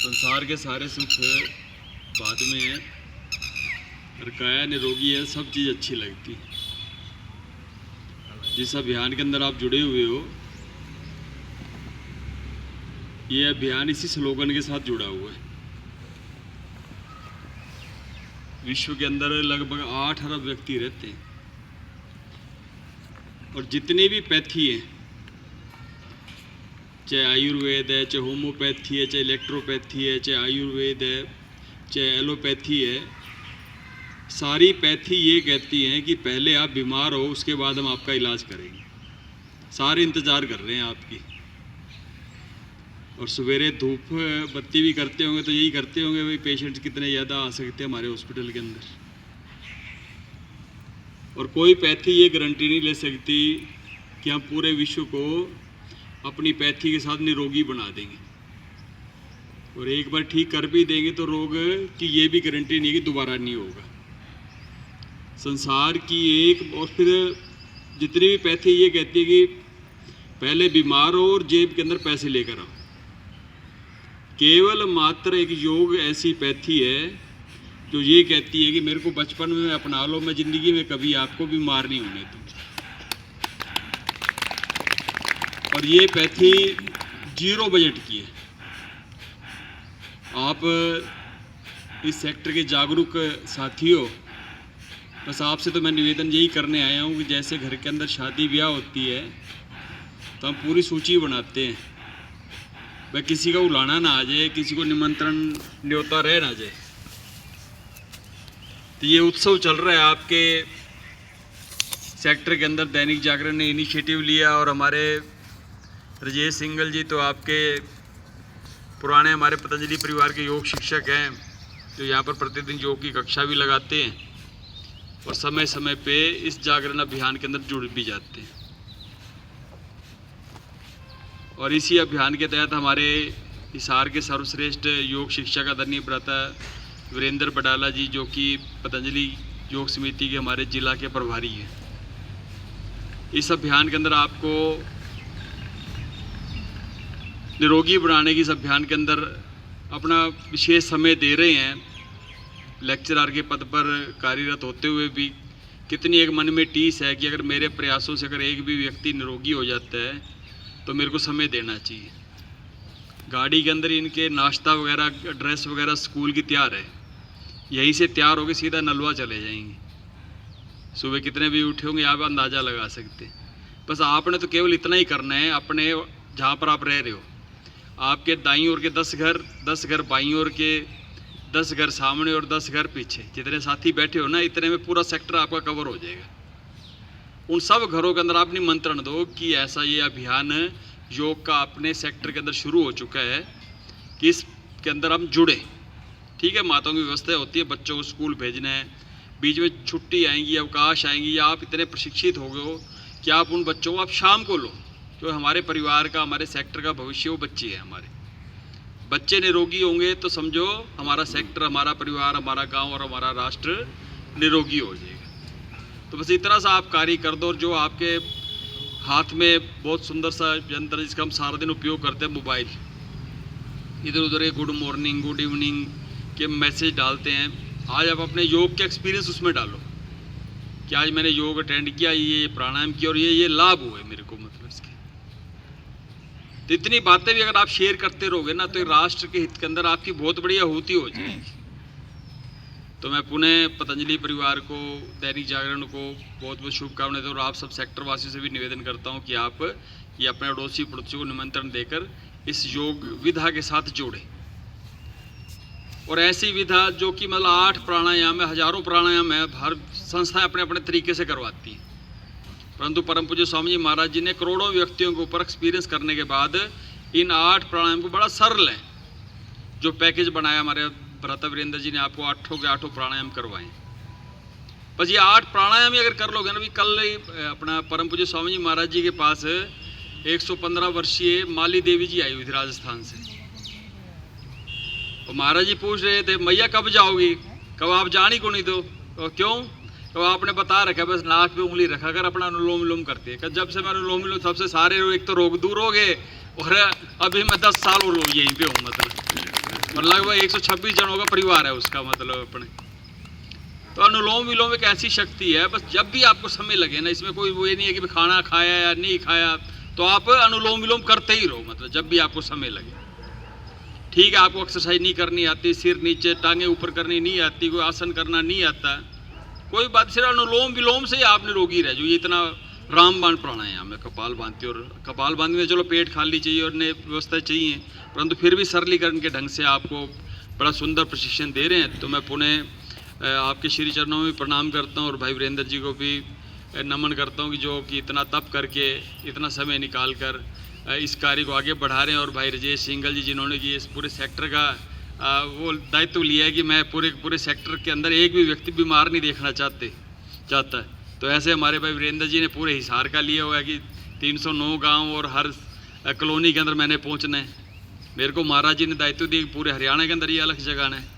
संसार के सारे सुख बाद में है और काया निरोगी है, सब चीज़ अच्छी लगती। जिस अभियान के अंदर आप जुड़े हुए हो, ये अभियान इसी स्लोगन के साथ जुड़ा हुआ है। विश्व के अंदर लगभग 8 अरब व्यक्ति रहते हैं और जितनी भी पैथी है, चाहे आयुर्वेद है, चाहे होम्योपैथी है, चाहे इलेक्ट्रोपैथी है, चाहे आयुर्वेद है, चाहे एलोपैथी है, सारी पैथी ये कहती हैं कि पहले आप बीमार हो, उसके बाद हम आपका इलाज करेंगे। सारे इंतज़ार कर रहे हैं आपकी। और सवेरे धूप बत्ती भी करते होंगे तो यही करते होंगे, भाई पेशेंट्स कितने ज़्यादा आ सकते हैं हमारे हॉस्पिटल के अंदर। और कोई पैथी ये गारंटी नहीं ले सकती कि हम पूरे विश्व को अपनी पैथी के साथ निरोगी बना देंगे। और एक बार ठीक कर भी देंगे तो रोग की ये भी गारंटी नहीं कि दोबारा नहीं होगा। संसार की एक और फिर जितनी भी पैथी ये कहती है कि पहले बीमार हो और जेब के अंदर पैसे लेकर आओ। केवल मात्र एक योग ऐसी पैथी है जो ये कहती है कि मेरे को बचपन में अपना लो, मैं ज़िंदगी में कभी आपको बीमार नहीं होने दूँ। और ये पैथी 0 बजट की है। आप इस सेक्टर के जागरूक साथी हो, बस आपसे तो मैं निवेदन यही करने आया हूँ कि जैसे घर के अंदर शादी ब्याह होती है तो हम पूरी सूची बनाते हैं, वह किसी का उलाना ना आ जाए, किसी को निमंत्रण न्योता रह ना जाए। तो ये उत्सव चल रहा है आपके सेक्टर के अंदर। दैनिक जागरण ने इनिशिएटिव लिया और हमारे राजेश सिंगल जी तो आपके पुराने हमारे पतंजलि परिवार के योग शिक्षक हैं, जो यहाँ पर प्रतिदिन योग की कक्षा भी लगाते हैं और समय समय पे इस जागरण अभियान के अंदर जुड़ भी जाते हैं। और इसी अभियान के तहत हमारे हिसार के सर्वश्रेष्ठ योग शिक्षक आदरणीय भ्राता वीरेंद्र बडाला जी, जो कि पतंजलि योग समिति के हमारे जिला के प्रभारी हैं, इस अभियान के अंदर आपको निरोगी बनाने की इस अभियान के अंदर अपना विशेष समय दे रहे हैं। लेक्चरर के पद पर कार्यरत होते हुए भी कितनी एक मन में टीस है कि अगर मेरे प्रयासों से अगर एक भी व्यक्ति निरोगी हो जाता है तो मेरे को समय देना चाहिए। गाड़ी के अंदर इनके नाश्ता वगैरह, ड्रेस वगैरह स्कूल की तैयार है, यहीं से तैयार होकर सीधा नलवा चले जाएंगे। सुबह कितने भी उठे होंगे आप अंदाज़ा लगा सकते हैं। बस आपने तो केवल इतना ही करना है, अपने जहाँ पर आप रह रहे हो, आपके दाईं ओर के 10 घर बाईं ओर के 10 घर सामने और 10 घर पीछे, जितने साथी बैठे हो ना, इतने में पूरा सेक्टर आपका कवर हो जाएगा। उन सब घरों के अंदर आप निमंत्रण दो कि ऐसा ये अभियान योग का अपने सेक्टर के अंदर शुरू हो चुका है कि इसके अंदर हम जुड़े। ठीक है, माताओं की व्यवस्था होती है, बच्चों को स्कूल भेजना है, बीच में छुट्टी आएंगी, अवकाश आएंगी, या आप इतने प्रशिक्षित हो गए हो कि आप उन बच्चों को आप शाम को लो। जो हमारे परिवार का, हमारे सेक्टर का भविष्य वो बच्चे हैं। हमारे बच्चे निरोगी होंगे तो समझो हमारा सेक्टर, हमारा परिवार, हमारा गांव और हमारा राष्ट्र निरोगी हो जाएगा। तो बस इतना सा आप कार्य कर दो। और जो आपके हाथ में बहुत सुंदर सा यंत्र जिसका हम सारा दिन उपयोग करते हैं, मोबाइल, इधर उधर गुड मॉर्निंग, गुड इवनिंग के मैसेज डालते हैं, आज आप अपने योग के एक्सपीरियंस उसमें डालो कि आज मैंने योग अटेंड किया, ये प्राणायाम किया और ये लाभ हुए मेरे को, मतलब इसके। तो इतनी बातें भी अगर आप शेयर करते रहोगे ना, तो राष्ट्र के हित के अंदर आपकी बहुत बड़ी आहूति हो जाएगी। तो मैं पुनः पतंजलि परिवार को, दैनिक जागरण को बहुत बहुत शुभकामनाएं दूँ और आप सब सेक्टर वासियों से भी निवेदन करता हूँ कि आप ये अपने अड़ोसी पड़ोसी को निमंत्रण देकर इस योग विधा के साथ जोड़ें। और ऐसी विधा जो कि मतलब 8 प्राणायाम है, हजारों प्राणायाम है, हर संस्थाएं अपने अपने तरीके से करवाती हैं, परंतु परम पूज्य स्वामी जी महाराज जी ने करोड़ों व्यक्तियों के ऊपर एक्सपीरियंस करने के बाद इन 8 प्राणायाम को बड़ा सरल है जो पैकेज बनाया हमारे भ्राता वीरेंद्र जी ने, आपको 8 के 8 प्राणायाम करवाएं। बस ये 8 प्राणायाम ही अगर कर लोगे ना, भी कल अपना परम पूज्य स्वामी जी महाराज जी के पास 115 वर्षीय माली देवी जी आई हुई थी राजस्थान से। और महाराज जी पूछ रहे थे, मैया कब जाओगी? कब आप जानी को नहीं दो? क्यों? तो आपने बता रखा बस नाक पे उंगली रखा कर अपना अनुलोम विलोम करती है। जब से मैं अनुलोम विलोम सबसे सारे एक तो रोग दूर हो गए और अभी मैं 10 साल और यहीं पे हूँ मतलब। और लगभग 126 जनों का परिवार है उसका, मतलब अपने। तो अनुलोम विलोम एक ऐसी शक्ति है, बस जब भी आपको समय लगे ना, इसमें कोई वो ये नहीं है कि खाना खाया या नहीं खाया, तो आप अनुलोम विलोम करते ही रहो, मतलब जब भी आपको समय लगे। ठीक है, आपको एक्सरसाइज नहीं करनी आती, सिर नीचे टांगे ऊपर करनी नहीं आती, कोई आसन करना नहीं आता, कोई बात, सिर्फ अनुलोम विलोम से ही आप निरोगी रह जो। ये इतना रामबाण प्राणायाम है, कपाल भांति, और कपाल भांति में चलो पेट खाली चाहिए और नए व्यवस्था चाहिए, परंतु फिर भी सरलीकरण के ढंग से आपको बड़ा सुंदर प्रशिक्षण दे रहे हैं। तो मैं पुनः आपके श्री चरणों में प्रणाम करता हूँ और भाई वीरेंद्र जी को भी नमन करता हूँ कि जो कि इतना तप करके इतना समय निकाल कर इस कार्य को आगे बढ़ा रहे हैं। और भाई राजेश सिंगल जी जिन्होंने कि इस पूरे सेक्टर का वो दायित्व लिया है कि मैं पूरे सेक्टर के अंदर एक भी व्यक्ति बीमार नहीं देखना चाहता है। तो ऐसे हमारे भाई वीरेंद्र जी ने पूरे हिसार का लिया हुआ है कि 309 गांव और हर कॉलोनी के अंदर मैंने पहुंचना है। मेरे को महाराज जी ने दायित्व दिया कि पूरे हरियाणा के अंदर ये अलग जगाना है।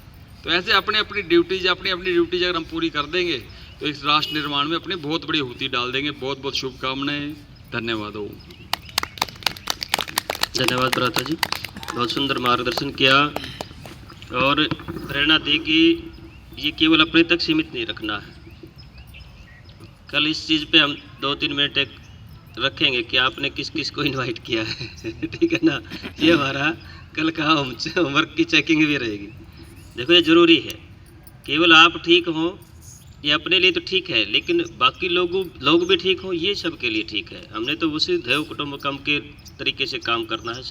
तो ऐसे अपनी अपनी ड्यूटीज अगर हम पूरी कर देंगे तो इस राष्ट्र निर्माण में अपनी बहुत बड़ी हुती डाल देंगे। बहुत बहुत शुभकामनाएं, धन्यवाद हो। धन्यवाद भ्राता जी, बहुत सुंदर मार्गदर्शन किया और प्रेरणा दी कि ये केवल अपने तक सीमित नहीं रखना है। कल इस चीज़ पे हम 2-3 मिनट एक रखेंगे कि आपने किस किस को इनवाइट किया है ठीक है ना, ये हमारा कल का होमवर्क की चेकिंग भी रहेगी। देखो ये ज़रूरी है, केवल आप ठीक हो ये अपने लिए तो ठीक है, लेकिन बाकी लोग भी ठीक हो, ये सबके लिए ठीक है। हमने तो उसी दैव कुटुंबकम के तरीके से काम करना है।